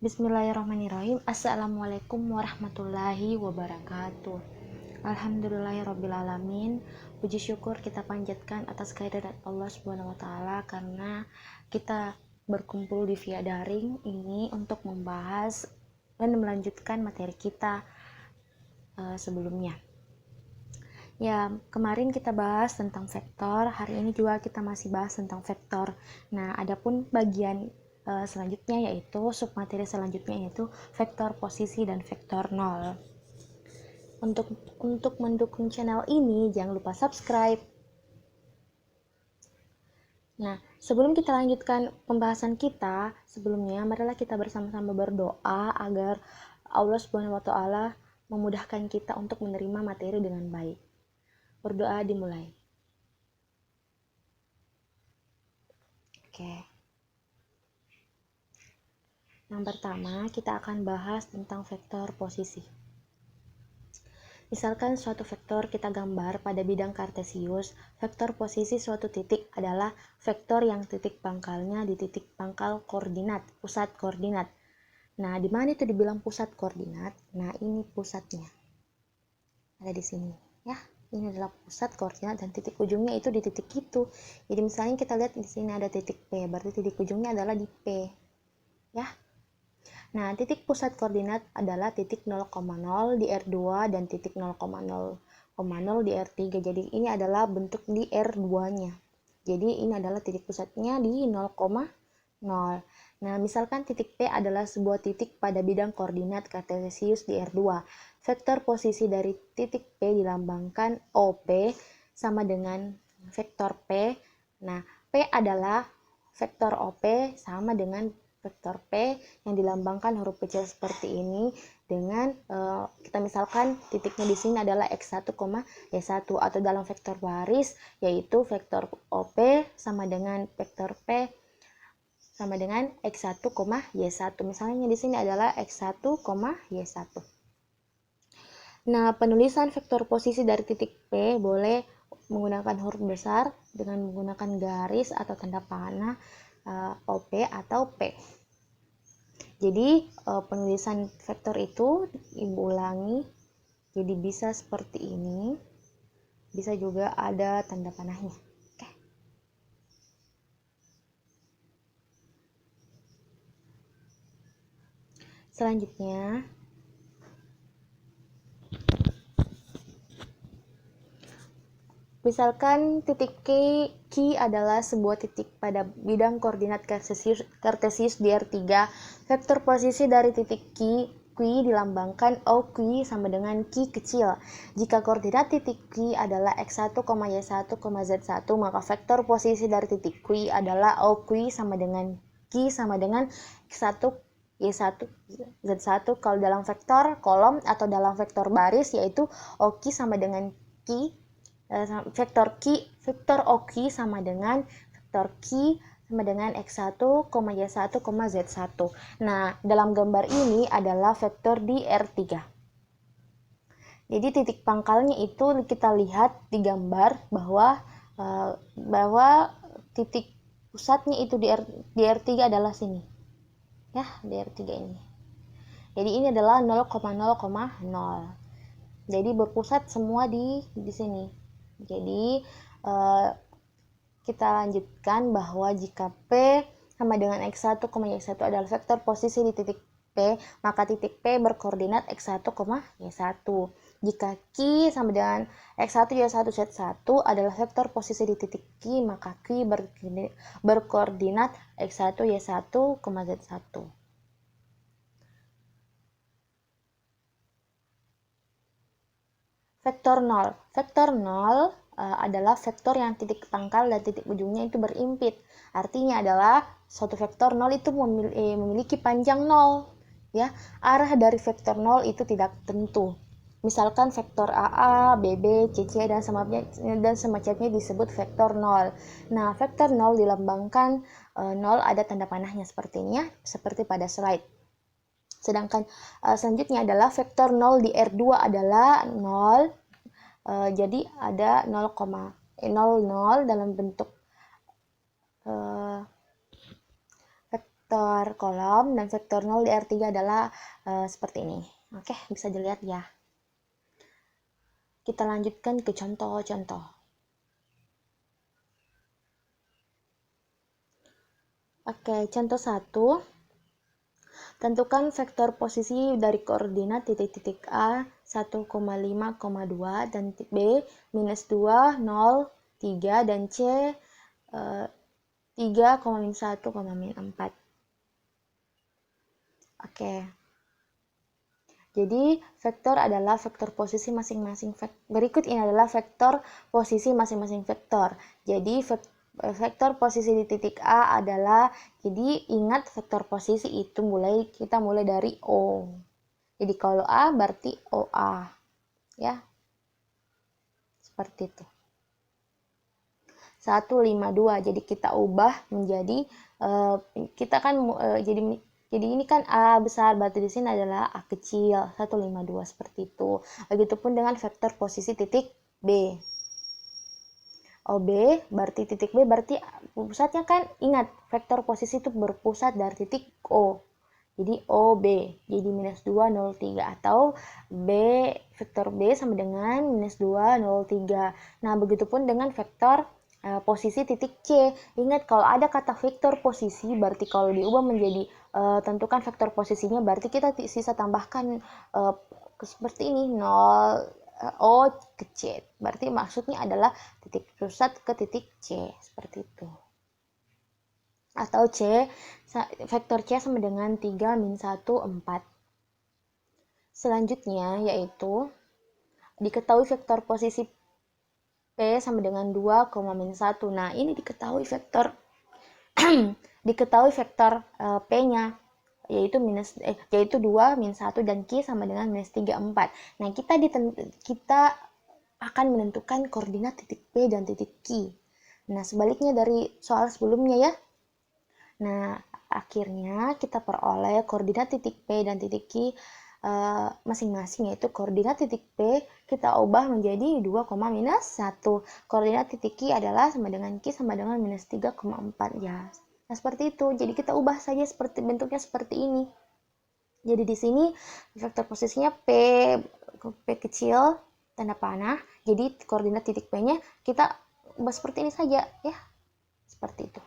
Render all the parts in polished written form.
Bismillahirrahmanirrahim. Assalamualaikum warahmatullahi wabarakatuh. Alhamdulillahirrabbilalamin. Puji syukur kita panjatkan atas kehadirat Allah Subhanahu wa taala karena kita berkumpul di via daring ini untuk membahas dan melanjutkan materi kita sebelumnya. Ya, kemarin kita bahas tentang vektor, hari ini juga kita masih bahas tentang vektor. Nah, adapun bagian selanjutnya yaitu submateri selanjutnya yaitu vektor posisi dan vektor nol. Untuk mendukung channel ini jangan lupa subscribe. Nah, sebelum kita lanjutkan pembahasan kita, sebelumnya marilah kita bersama-sama berdoa agar Allah Subhanahu wa taala memudahkan kita untuk menerima materi dengan baik. Berdoa dimulai. Oke. Yang pertama, kita akan bahas tentang vektor posisi. Misalkan suatu vektor kita gambar pada bidang kartesius, vektor posisi suatu titik adalah vektor yang titik pangkalnya di titik pangkal koordinat, pusat koordinat. Nah, di mana itu dibilang pusat koordinat? Nah, ini pusatnya. Ada di sini, ya. Ini adalah pusat koordinat dan titik ujungnya itu di titik itu. Jadi misalnya kita lihat di sini ada titik P, berarti titik ujungnya adalah di P. Ya. Nah, titik pusat koordinat adalah titik 0,0 di R2 dan titik 0,0,0 di R3. Jadi ini adalah bentuk di R2-nya. Jadi ini adalah titik pusatnya di 0,0. Nah, misalkan titik P adalah sebuah titik pada bidang koordinat kartesius di R2. Vektor posisi dari titik P dilambangkan OP sama dengan vektor P. Nah, P adalah vektor OP sama dengan vektor P yang dilambangkan huruf kecil seperti ini dengan kita misalkan titiknya di sini adalah X1, Y1 atau dalam vektor baris yaitu vektor OP sama dengan vektor P sama dengan X1, Y1. Misalnya di sini adalah X1, Y1. Nah, penulisan vektor posisi dari titik P boleh menggunakan huruf besar dengan menggunakan garis atau tanda panah OP atau P. Jadi penulisan vektor itu ibu ulangi. Jadi bisa seperti ini. Bisa juga ada tanda panahnya. Oke. Selanjutnya misalkan titik Q adalah sebuah titik pada bidang koordinat kartesius di R3. Vektor posisi dari titik Q dilambangkan OQ sama dengan Q kecil. Jika koordinat titik Q adalah X1, Y1, Z1, maka vektor posisi dari titik Q adalah OQ sama dengan Q sama dengan X1, Y1, Z1 kalau dalam vektor kolom atau dalam vektor baris yaitu OQ sama dengan Q. Vektor OQ sama dengan vektor Q sama dengan X1, Y1, Z1. Nah, dalam gambar ini adalah vektor di R3. Jadi titik pangkalnya itu kita lihat di gambar bahwa titik pusatnya itu di R3 adalah sini. Ya, di R3 ini. Jadi ini adalah 0,0,0. Jadi berpusat semua di sini. Jadi kita lanjutkan bahwa jika P sama dengan X1, Y1 adalah vektor posisi di titik P, maka titik P berkoordinat X1, Y1. Jika Q sama dengan X1, Y1, Z1 adalah vektor posisi di titik Q, maka Q berkoordinat X1, Y1, Z1. Vektor 0. Vektor 0 adalah vektor yang titik pangkal dan titik ujungnya itu berimpit. Artinya adalah suatu vektor 0 itu memiliki panjang 0. Ya, arah dari vektor 0 itu tidak tentu. Misalkan vektor AA, BB, CC dan semacamnya disebut vektor 0. Nah, vektor 0 dilambangkan 0 ada tanda panahnya seperti ini ya, seperti pada slide. Sedangkan selanjutnya adalah vektor 0 di R2 adalah 0. Jadi ada 0,00 dalam bentuk vektor kolom dan vektor 0 di R3 adalah seperti ini. Oke, bisa dilihat ya. Kita lanjutkan ke contoh-contoh. Oke, contoh 1. Tentukan vektor posisi dari koordinat titik-titik A 1,5,2 dan B minus 2, 0, 3 dan C 3,-1,-4. Oke. Jadi vektor adalah vektor posisi masing-masing berikut ini adalah vektor posisi masing-masing vektor. Jadi vektor posisi di titik A adalah, jadi ingat vektor posisi itu kita mulai dari O. Jadi kalau A berarti OA. Ya. Seperti itu. 152. Jadi kita ubah menjadi jadi ini kan A besar, berarti di sini adalah A kecil, 152 seperti itu. Begitupun dengan vektor posisi titik B. OB berarti titik B berarti pusatnya kan, ingat vektor posisi itu berpusat dari titik O. Jadi OB, jadi minus 2, 0, 3. Atau vektor B sama dengan minus 2, 0, 3. Nah, begitupun dengan vektor posisi titik C. Ingat kalau ada kata vektor posisi, berarti kalau diubah menjadi tentukan vektor posisinya, berarti kita sisa tambahkan seperti ini, 0, O ke C. Berarti maksudnya adalah titik pusat ke titik C, seperti itu. Atau vektor C sama dengan 3, min 1, 4. Selanjutnya yaitu diketahui vektor posisi P sama dengan 2, min 1. Nah, ini diketahui vektor P-nya yaitu 2, min 1 dan Q sama dengan minus 3, 4. Nah, kita akan menentukan koordinat titik P dan titik Q. Nah, sebaliknya dari soal sebelumnya ya. Nah, akhirnya kita peroleh koordinat titik P dan titik Q masing-masing, yaitu koordinat titik P kita ubah menjadi 2, minus 1. Koordinat titik Q adalah sama dengan Q sama dengan minus 3,4 ya. Nah, seperti itu. Jadi kita ubah saja bentuknya seperti ini. Jadi di sini vektor posisinya P kecil tanda panah. Jadi koordinat titik P-nya kita ubah seperti ini saja ya. Seperti itu.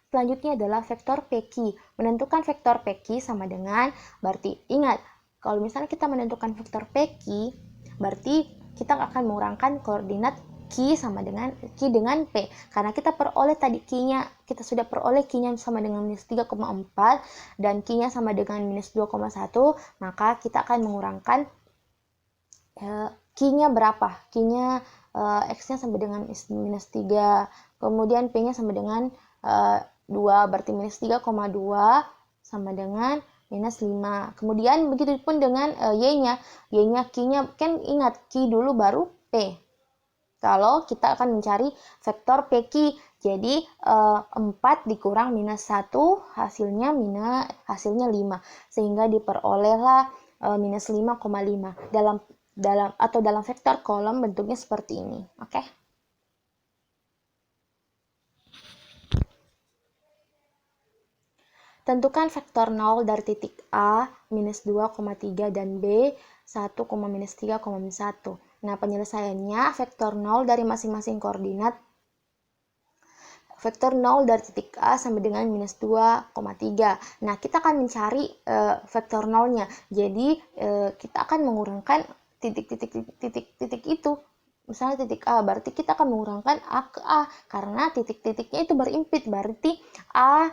Selanjutnya adalah vektor PQ. Menentukan vektor PQ sama dengan, berarti ingat, kalau misalnya kita menentukan vektor PQ, berarti kita akan mengurangkan koordinat Q dengan P. Karena kita peroleh tadi Q-nya, kita sudah peroleh Q-nya sama dengan minus 3,4 dan Q-nya sama dengan minus 2,1, maka kita akan mengurangkan Q-nya berapa? Q-nya X-nya sama dengan minus 3, kemudian P-nya sama dengan 2, berarti minus 3,2 sama dengan minus 5. Kemudian begitu pun dengan Y-nya. Q-nya kan ingat Q dulu baru P. Kalau kita akan mencari vektor PQ, jadi 4 dikurang minus 1 hasilnya 5. Sehingga diperolehlah minus 5,5. Dalam vektor kolom bentuknya seperti ini. Oke. Tentukan vektor 0 dari titik A, minus 2,3 dan B, 1, minus 3, minus 1. Nah, penyelesaiannya vektor 0 dari masing-masing koordinat. Vektor 0 dari titik A sama dengan minus 2,3. Nah, kita akan mencari vektor 0-nya. Jadi, kita akan mengurangkan titik-titik itu. Misalnya titik A, berarti kita akan mengurangkan A ke A. Karena titik-titiknya itu berimpit, berarti A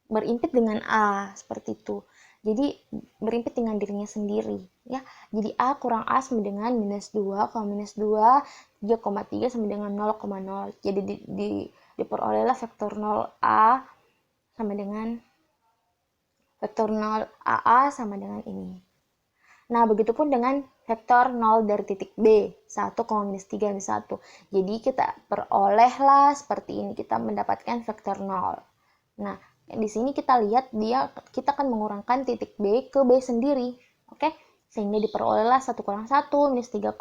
berimpit dengan A, seperti itu. Jadi berimpit dengan dirinya sendiri ya. Jadi A kurang A sama dengan minus 2, kalau minus 2 3,3 sama dengan 0,0. Jadi diperolehlah vektor 0A sama dengan vektor 0 AA sama dengan ini. Nah, begitupun dengan vektor 0 dari titik B, 1, minus 3, minus 1. Jadi kita perolehlah seperti ini, kita mendapatkan vektor 0. Nah, di sini kita lihat kita akan mengurangkan titik B ke B sendiri. Oke? Sehingga diperolehlah 1 kurang 1, minus 3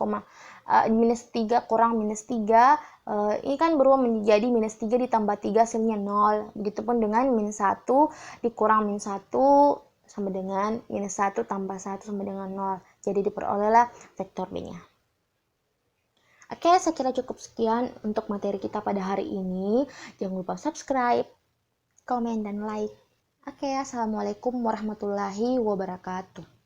kurang minus 3, ini kan berubah menjadi minus 3 ditambah 3 hasilnya 0. Begitupun dengan minus 1 dikurang minus 1 sama dengan minus 1 tambah 1 sama dengan 0. Jadi diperolehlah vektor B-nya. Oke, saya kira cukup sekian untuk materi kita pada hari ini. Jangan lupa subscribe, komen, dan like. Oke, assalamualaikum warahmatullahi wabarakatuh.